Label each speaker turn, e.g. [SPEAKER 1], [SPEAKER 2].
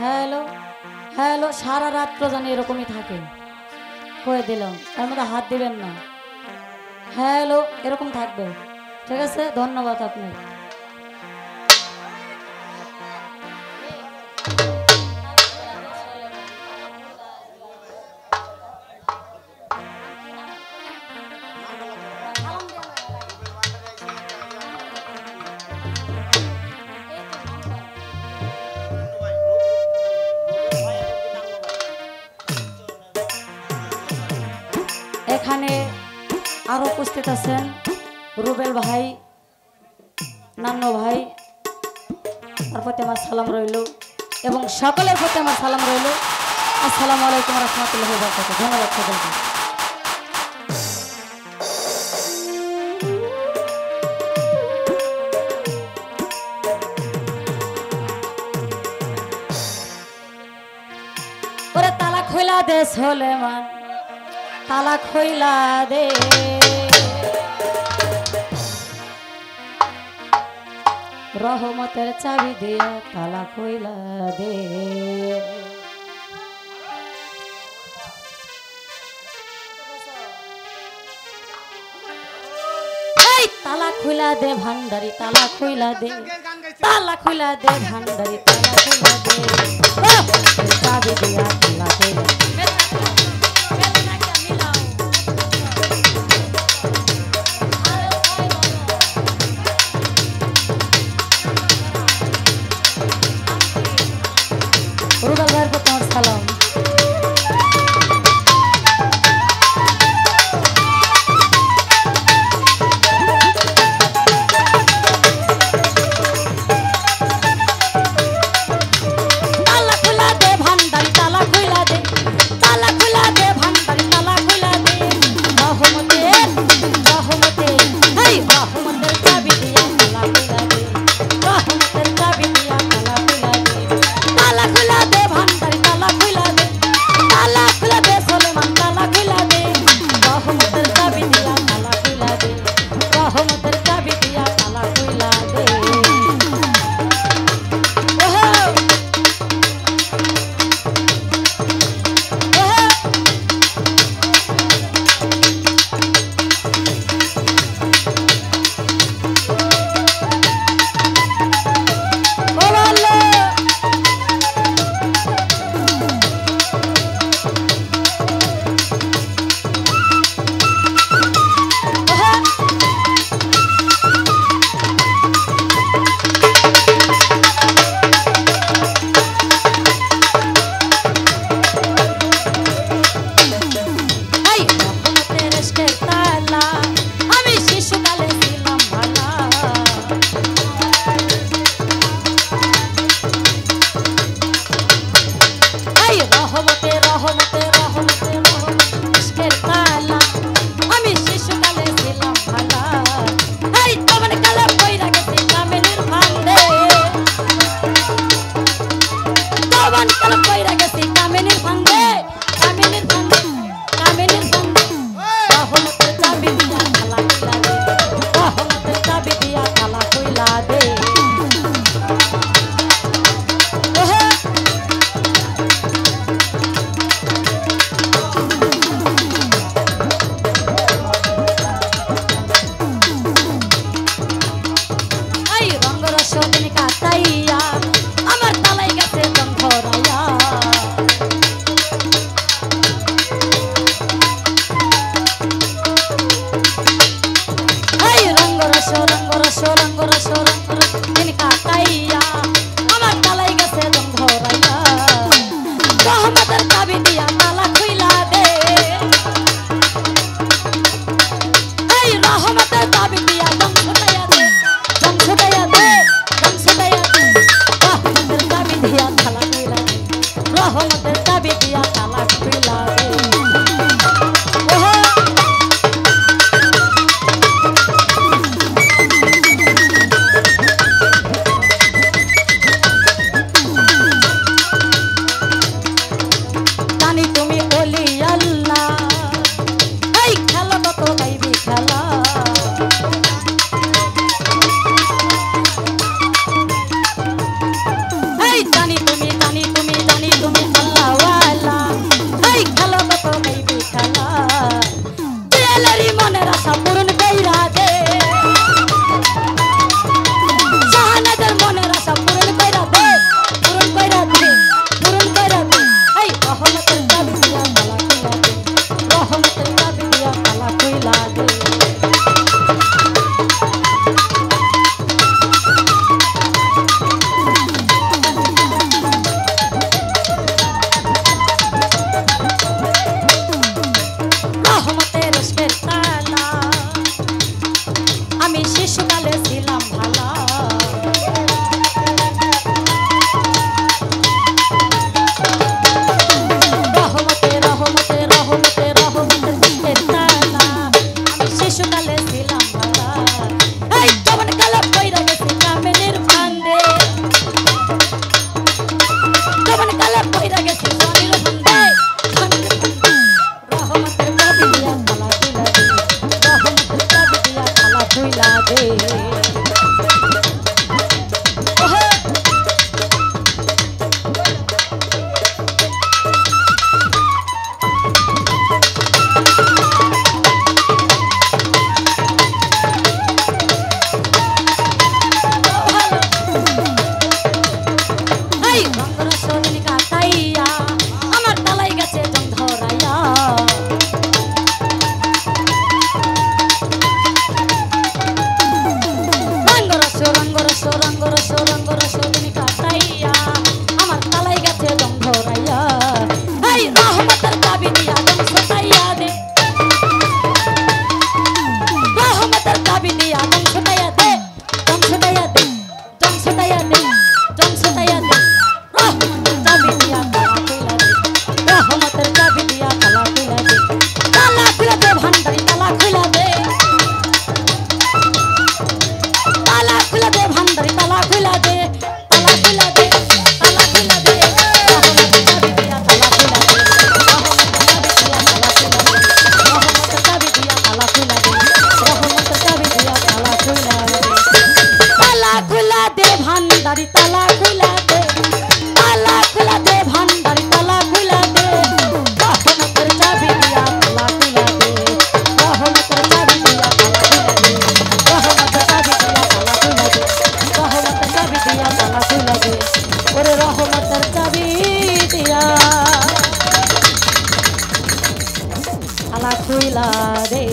[SPEAKER 1] Hello hello, সারা রাত্র জানি এরকমই থাকে, কয়ে দিলাম। এর মধ্যে হাত দিবেন না। হ্যালো, এরকম থাকবে, ঠিক আছে? ধন্যবাদ আপনার। এখানে আরো উপস্থিত আছেন রুবেল ভাই, নান্নু ভাই, তার প্রতি আমার সালাম রইল এবং সকলের প্রতি আমার সালাম রইল। আসসালামু আলাইকুম রহমতুল্লাহ ওয়া বারাকাতুহু। ধন্যবাদ সকলকে। ওরে তালা খোলা দে সোলেমান, তালা খোলা দে, রহমতের চাবি দিয়া তালা খোলা দে। তালা খোলা দে ভান্ডারি, তালা খোলা দে, তালা খোলা দে ভান্ডারি, তালা খোলা দে, রহমতের চাবি দিয়া তালা খোলা দে। রুবেল ভাইয়ের প্রতি আমার সালাম। জানি তুমি জানি তুমি আল্লাহওয়ালা এই খেলো কত গাইবি খেলা দিলেরই মনের আশা পূরণ কইরা দে জাহানাদের মনের আশা পূরণ কইরা দে পূরণ কইরা দে পূরণ কইরা দে এই রহমতের চাবি দিয়া তালা কইরা দে রহমতের চাবি দিয়া তালা কইরা দে আমি শিশুকালে ছিলাম ভালা রহমতে রহমতে রহমতে রহমতের তালা আমি শিশুকালে ছিলাম ভালা এই যখন কালে পয়রা গেছি কামেনের ফান্দে যখন কালে পয়রা গেছি সোনির ফান্দে রহমতের চাবি দিয়া তালা কইলা দে রহমতের চাবি দিয়া তালা কইলা দে আমার তালাই গেছে জং ধরাইয়া রঙ্গরস দিন কাটাইয়া আমার তালাই গেছে জং ধরাইয়া এই রহমতের চাবি দিয়া জং ছটাইয়া দে রহমতের চাবি দিয়া জং ছটাইয়া দে জং ছটাইয়া দে জং ছটাইয়া দে জং ছটাইয়া দে রহমতের চাবি দিয়া তালা কইলা দে রহমতের চাবি দিয়া তালা কইলা দে তালা কইলা দে ভান্ডারি তালা কইলা দে তালা কইলা দে ভান্ডারি তালা কইলা দে তালা কইলা দে তালা কইলা দে রহমতের চাবি দিয়া তালা কইলা দে রহমতের চাবি দিয়া তালা কইলা দে রহমতের চাবি দিয়া তালা কইলা দে তালা কইলা দে ভান্ডারি তালা কইলা দে তালা কইলা দে ভান্ডারি তালা কইলা দে রহমতের চাবি দিয়া তালা কইলা দে রহমতের চাবি দিয়া তালা কইলা দে রহমতের চাবি দিয়া তালা কইলা দে রহমতের চাবি দিয়া তালা কইলা দে ওরে রহমতের চাবি দিয়া তালা কইলা দে